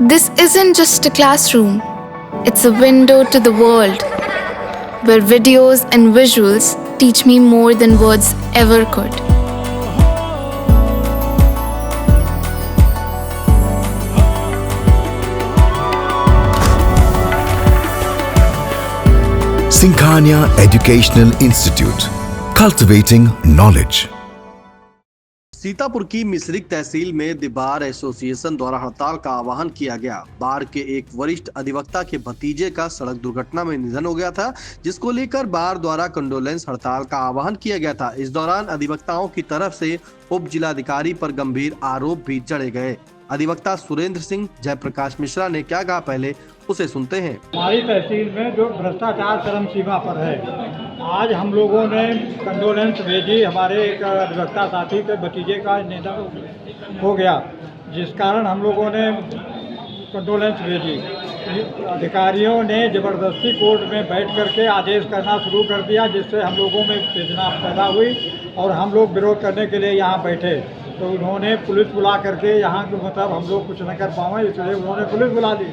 This isn't just a classroom, it's a window to the world, where videos and visuals teach me more than words ever could. Sinkhania Educational Institute, cultivating knowledge. Sitapur की मिश्रिक तहसील में the bar association द्वारा हड़ताल का आह्वान किया गया। बार के एक वरिष्ठ अधिवक्ता के भतीजे का सड़क दुर्घटना में निधन हो गया था, जिसको लेकर बार द्वारा कंडोलेंस हड़ताल का आह्वान किया गया था। इस दौरान अधिवक्ताओं की तरफ से उप जिलाधिकारी पर गंभीर आरोप भी जड़े गए। अधिवक्ता सुरेंद्र सिंह जयप्रकाश मिश्रा ने क्या कहा, पहले उसे सुनते हैं। हमारी तहसील में जो भ्रष्टाचार चरम सीमा पर है, आज हम लोगों ने कंडोलेंस भेजी। हमारे एक अधिवक्ता साथी के भतीजे का निधन हो गया, जिस कारण हम लोगों ने कंडोलेंस भेजी। अधिकारियों ने ज़बरदस्ती कोर्ट में बैठ करके आदेश करना शुरू कर दिया, जिससे हम लोगों में उत्तेजना पैदा हुई और हम लोग विरोध करने के लिए यहाँ बैठे। तो उन्होंने पुलिस बुला करके यहाँ के मतलब हम लोग कुछ न कर पाए, इसलिए उन्होंने पुलिस बुला दी।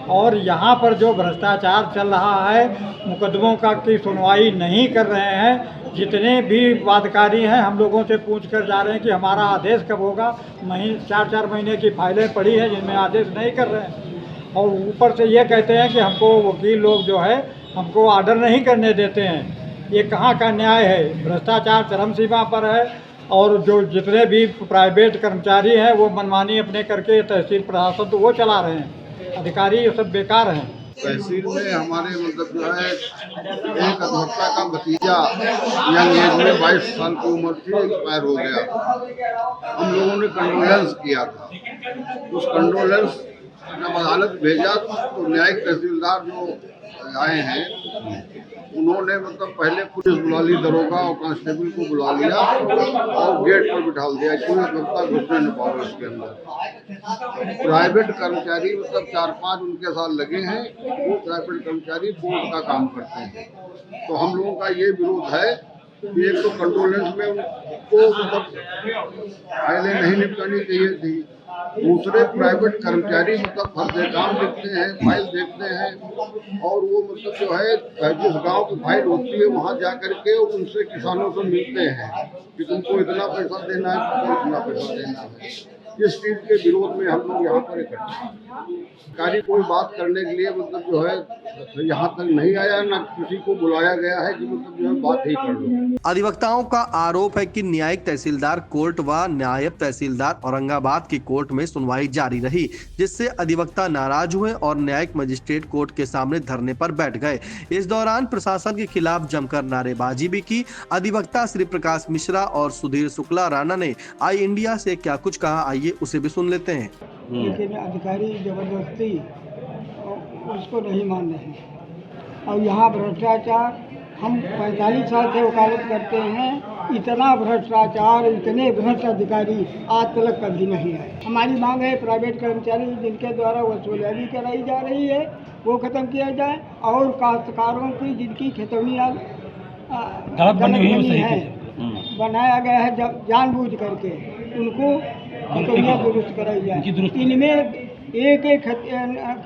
और यहाँ पर जो भ्रष्टाचार चल रहा है, मुकदमों की सुनवाई नहीं कर रहे हैं। जितने भी वादकारी हैं, हम लोगों से पूछ कर जा रहे हैं कि हमारा आदेश कब होगा। 4-4 महीने की फाइलें पड़ी हैं जिनमें आदेश नहीं कर रहे हैं, और ऊपर से ये कहते हैं कि हमको वकील लोग जो है हमको ऑर्डर नहीं करने देते हैं। ये कहाँ का न्याय है? भ्रष्टाचार चरम सीमा पर है, और जो जितने भी प्राइवेट कर्मचारी हैं वो मनमानी अपने करके तहसील प्रशासन तो वो चला रहे हैं, अधिकारी ये सब बेकार हैं। तहसील में हमारे मतलब जो है एक अधिवक्ता का भतीजा यंग एज में 22 साल की उम्र थी, एक्सपायर हो गया। हम लोगों ने कंडोलेंस किया था। उस कंडोलेंस जब अदालत भेजा तो न्यायिक तहसीलदार जो आए हैं उन्होंने मतलब पहले पुलिस बुला ली, दरोगा और कांस्टेबल को बुला लिया और गेट पर बिठा दिया। कोई अधिवक्ता घुसने न पाओ उसके अंदर। प्राइवेट कर्मचारी मतलब 4-5 उनके साथ लगे हैं, वो प्राइवेट कर्मचारी कोर्ट का काम करते हैं। तो हम लोगों का ये विरोध है कि एक तो कंडोलेंस में उनको मतलब फाइलें नहीं निपटानी चाहिए थी। दूसरे प्राइवेट कर्मचारी मतलब फर्जी काम देखते हैं, फाइल देखते हैं, और वो मतलब जो है जिस गांव की फाइल होती है वहां जा करके उनसे किसानों से मिलते हैं कि तुमको इतना पैसा देना है, तुमको इतना पैसा देना है। इस चीज के विरोध में हम लोग यहाँ पर इकट्ठे हैं। अधिकारी कोई बात करने के लिए मतलब जो है यहाँ तक नहीं आया, ना किसी को बुलाया गया है कि मतलब जो है बात ही कर लो। अधिवक्ताओं का आरोप है कि न्यायिक तहसीलदार कोर्ट व नायब तहसीलदार औरंगाबाद की कोर्ट में सुनवाई जारी रही, जिससे अधिवक्ता नाराज हुए और न्यायिक मजिस्ट्रेट कोर्ट के सामने धरने पर बैठ गए। इस दौरान प्रशासन के खिलाफ जमकर नारेबाजी भी की। अधिवक्ता श्री प्रकाश मिश्रा और सुधीर शुक्ला राणा ने आई इंडिया से क्या कुछ कहा, आइए उसे भी सुन लेते हैं। लेकिन अधिकारी जबरदस्ती उसको नहीं मान रहे हैं। और यहाँ भ्रष्टाचार, हम 45 साल से वकालत करते हैं, इतना भ्रष्टाचार, इतने भ्रष्ट अधिकारी आज तक कभी नहीं आए। हमारी मांग है प्राइवेट कर्मचारी जिनके द्वारा वसूली कराई जा रही है वो खत्म किया जाए, और काश्तकारों की जिनकी खतौनियाँ गलत बनी है, बनाया गया है जानबूझ करके, उनको खतौनियाँ दुरुस्त कराई जाए। इनमें एक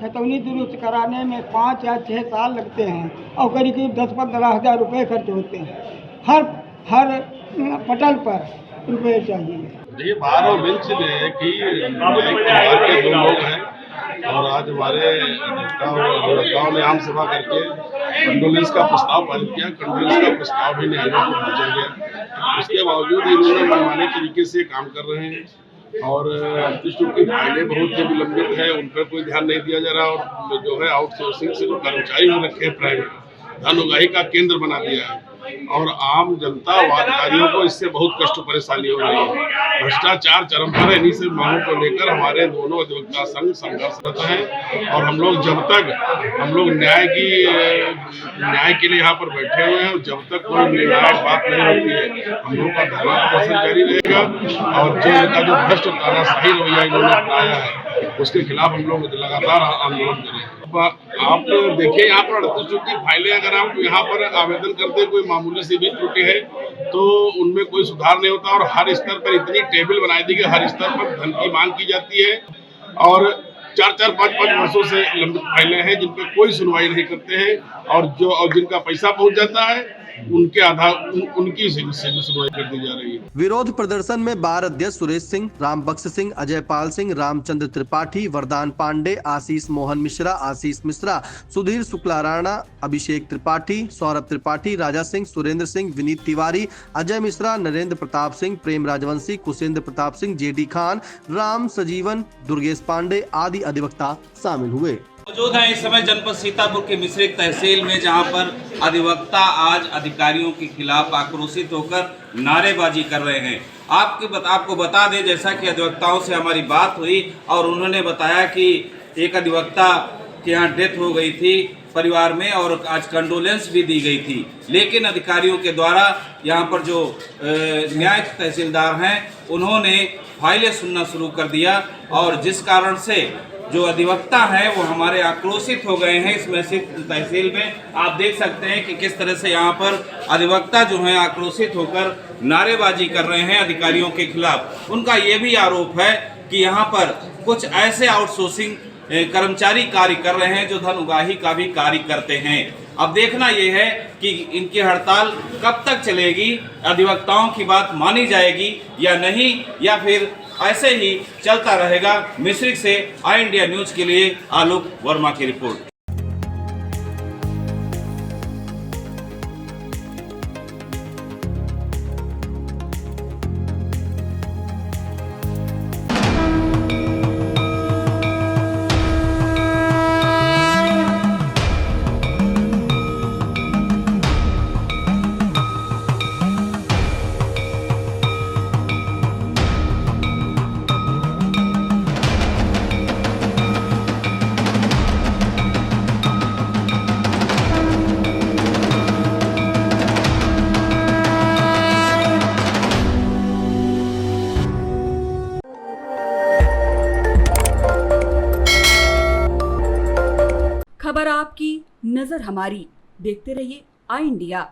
खतौनी दुरुस्त कराने में 5 या 6 साल लगते हैं और करीब 10-15 हज़ार रुपये खर्च होते हैं। हर पटल पर रुपये चाहिए। देखिए, बार और बेंच ने कि बार के 2 लोग हैं, और आज हमारे अधिवक्ताओं ने आम सभा करके कंडोलेंस का प्रस्ताव पारित किया। कंडोलेंस का प्रस्ताव भी न्यायालय को भेजा गया। उसके बावजूद इन्होंने मनमाने तरीके से काम कर रहे हैं, और की फाइलें बहुत ही विलंबित है, उन पर कोई ध्यान नहीं दिया जा रहा, और जो है आउटसोर्सिंग से जो कर्मचारी हो रखे हैं प्राइवेट, धन उगाही का केंद्र बना दिया है, और आम जनता वादकारियों को इससे बहुत कष्ट परेशानी हो रही है। भ्रष्टाचार चरम पर है। इन्हीं से मांगों को लेकर हमारे दोनों अधिवक्ता संघ संघर्षरत हैं, और हम लोग जब तक हम लोग न्याय के लिए यहाँ पर बैठे हुए हैं, और जब तक कोई निर्णायक बात नहीं होती है हम लोग का धरना प्रदर्शन जारी रहेगा। और जो इनका जो भ्रष्ट तानाशाही रवैया इन्होंने अपनाया है उसके खिलाफ हम लोग लगातार आंदोलन करेंगे। आप देखिए, यहाँ पर 38 की फाइलें, अगर आप यहाँ पर आवेदन करते हैं, कोई मामूली सी भी त्रुटि है तो उनमें कोई सुधार नहीं होता, और हर स्तर पर इतनी टेबल बनाई दी कि हर स्तर पर धन की मांग की जाती है, और 4-4, 5-5 वर्षों से लंबित फाइलें हैं जिन पे कोई सुनवाई नहीं करते हैं, और जिनका पैसा पहुंच जाता है उनके आधार उनकी सुनवाई कर दी जा रही है। विरोध प्रदर्शन में बार अध्यक्ष सुरेश सिंह, राम बख्श सिंह, अजय पाल सिंह, रामचंद्र त्रिपाठी, वरदान पांडे, आशीष मोहन मिश्रा, आशीष मिश्रा, सुधीर शुक्ला राणा, अभिषेक त्रिपाठी, सौरभ त्रिपाठी, राजा सिंह, सुरेंद्र सिंह, विनीत तिवारी, अजय मिश्रा, नरेंद्र प्रताप सिंह, प्रेम राजवंशी, कुशेंद्र प्रताप सिंह, जेडी खान, राम सजीवन, दुर्गेश पांडे आदि अधिवक्ता शामिल हुए। मौजूद है इस समय जनपद सीतापुर के मिश्रिक तहसील में, जहां पर अधिवक्ता आज अधिकारियों के खिलाफ आक्रोशित होकर नारेबाजी कर रहे हैं। आपको बता दें, जैसा कि अधिवक्ताओं से हमारी बात हुई और उन्होंने बताया कि एक अधिवक्ता के यहाँ डेथ हो गई थी परिवार में और आज कंडोलेंस भी दी गई थी, लेकिन अधिकारियों के द्वारा यहाँ पर जो न्यायिक तहसीलदार हैं उन्होंने फाइलें सुनना शुरू कर दिया, और जिस कारण से जो अधिवक्ता हैं वो हमारे आक्रोशित हो गए हैं। इस महसिक तहसील में आप देख सकते हैं कि किस तरह से यहाँ पर अधिवक्ता जो हैं आक्रोशित होकर नारेबाजी कर रहे हैं अधिकारियों के खिलाफ। उनका ये भी आरोप है कि यहाँ पर कुछ ऐसे आउटसोर्सिंग कर्मचारी कार्य कर रहे हैं जो धन उगाही का भी कार्य करते हैं। अब देखना ये है कि इनकी हड़ताल कब तक चलेगी, अधिवक्ताओं की बात मानी जाएगी या नहीं, या फिर ऐसे ही चलता रहेगा। मिश्रिक से आई इंडिया न्यूज के लिए आलोक वर्मा की रिपोर्ट। खबर आपकी, नजर हमारी। देखते रहिए आई इंडिया।